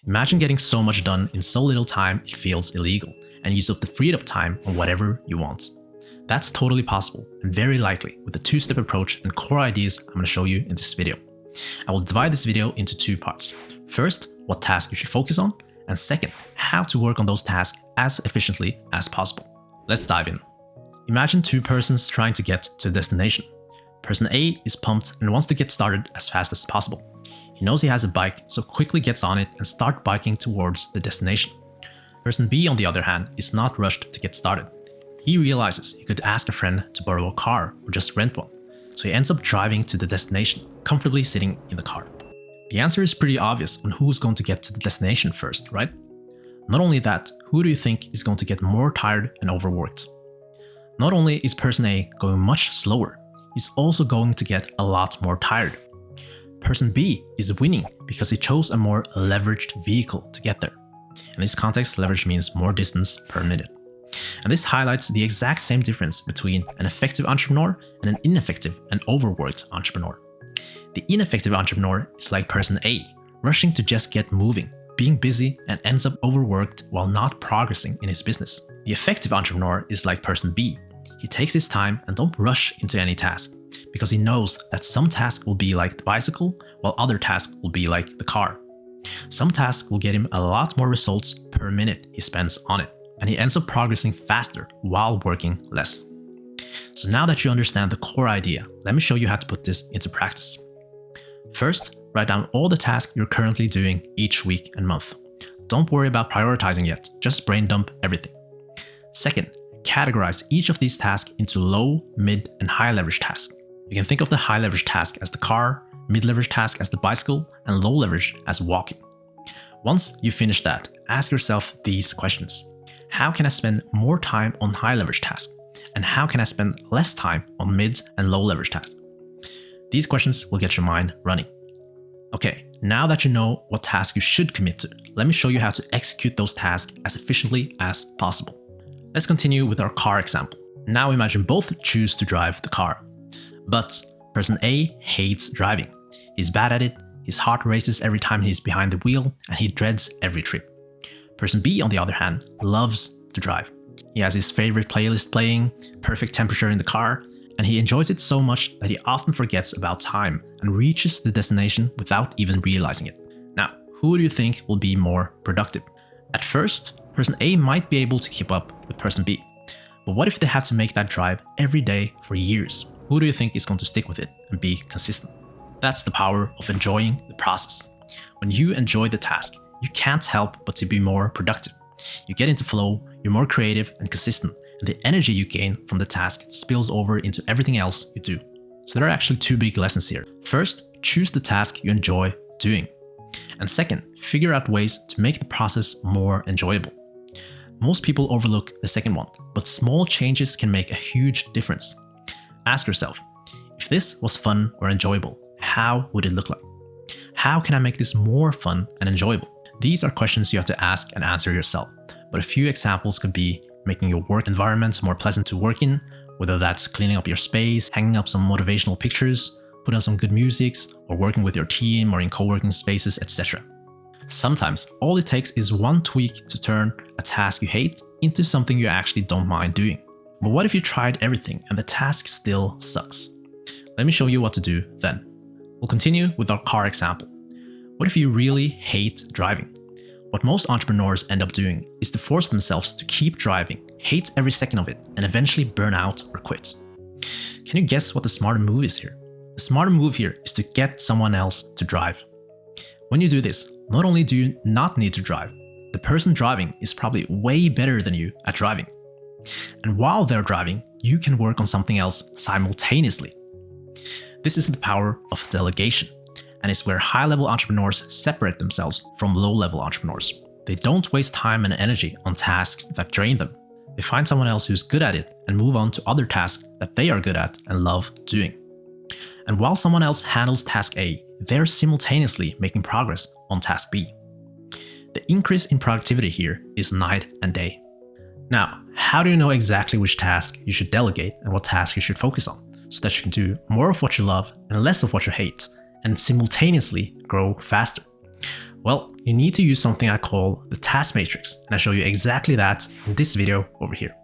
Imagine getting so much done in so little time it feels illegal, and use up the freed up time on whatever you want. That's totally possible and very likely with the two-step approach and core ideas I'm going to show you in this video. I will divide this video into two parts. First, what task you should focus on, and second, how to work on those tasks as efficiently as possible. Let's dive in. Imagine two persons trying to get to a destination. Person A is pumped and wants to get started as fast as possible. He knows he has a bike, so quickly gets on it and starts biking towards the destination. Person B, on the other hand, is not rushed to get started. He realizes he could ask a friend to borrow a car or just rent one, so he ends up driving to the destination, comfortably sitting in the car. The answer is pretty obvious on who's going to get to the destination first, right? Not only that, who do you think is going to get more tired and overworked? Not only is person A going much slower, he's also going to get a lot more tired. Person B is winning because he chose a more leveraged vehicle to get there. In this context, leverage means more distance per minute. And this highlights the exact same difference between an effective entrepreneur and an ineffective and overworked entrepreneur. The ineffective entrepreneur is like person A, rushing to just get moving, being busy, and ends up overworked while not progressing in his business. The effective entrepreneur is like person B. He takes his time and don't rush into any task, because he knows that some tasks will be like the bicycle, while other tasks will be like the car. Some tasks will get him a lot more results per minute he spends on it, and he ends up progressing faster while working less. So now that you understand the core idea, let me show you how to put this into practice. First, write down all the tasks you're currently doing each week and month. Don't worry about prioritizing yet, just brain dump everything. Second, categorize each of these tasks into low, mid, and high leverage tasks. You can think of the high leverage task as the car, mid leverage task as the bicycle, and low leverage as walking. Once you finish that, ask yourself these questions. How can I spend more time on high leverage tasks? And how can I spend less time on mid and low leverage tasks? These questions will get your mind running. Okay, now that you know what tasks you should commit to, let me show you how to execute those tasks as efficiently as possible. Let's continue with our car example. Now imagine both choose to drive the car. But person A hates driving. He's bad at it, his heart races every time he's behind the wheel, and he dreads every trip. Person B, on the other hand, loves to drive. He has his favorite playlist playing, perfect temperature in the car, and he enjoys it so much that he often forgets about time and reaches the destination without even realizing it. Now, who do you think will be more productive? At first, person A might be able to keep up with person B. But what if they have to make that drive every day for years? Who do you think is going to stick with it and be consistent? That's the power of enjoying the process. When you enjoy the task, you can't help but to be more productive. You get into flow, you're more creative and consistent, and the energy you gain from the task spills over into everything else you do. So there are actually two big lessons here. First, choose the task you enjoy doing. And second, figure out ways to make the process more enjoyable. Most people overlook the second one, but small changes can make a huge difference. Ask yourself, if this was fun or enjoyable, how would it look like? How can I make this more fun and enjoyable? These are questions you have to ask and answer yourself, but a few examples could be making your work environment more pleasant to work in, whether that's cleaning up your space, hanging up some motivational pictures, putting on some good music, or working with your team or in co-working spaces, etc. Sometimes all it takes is one tweak to turn a task you hate into something you actually don't mind doing. But what if you tried everything and the task still sucks? Let me show you what to do then. We'll continue with our car example. What if you really hate driving? What most entrepreneurs end up doing is to force themselves to keep driving, hate every second of it, and eventually burn out or quit. Can you guess what the smarter move is here? The smarter move here is to get someone else to drive. When you do this, not only do you not need to drive, the person driving is probably way better than you at driving. And while they're driving, you can work on something else simultaneously. This is the power of delegation, and it's where high-level entrepreneurs separate themselves from low-level entrepreneurs. They don't waste time and energy on tasks that drain them. They find someone else who's good at it and move on to other tasks that they are good at and love doing. And while someone else handles task A, they're simultaneously making progress on task B. The increase in productivity here is night and day. Now, how do you know exactly which task you should delegate and what task you should focus on, so that you can do more of what you love and less of what you hate, and simultaneously grow faster? Well, you need to use something I call the task matrix, and I show you exactly that in this video over here.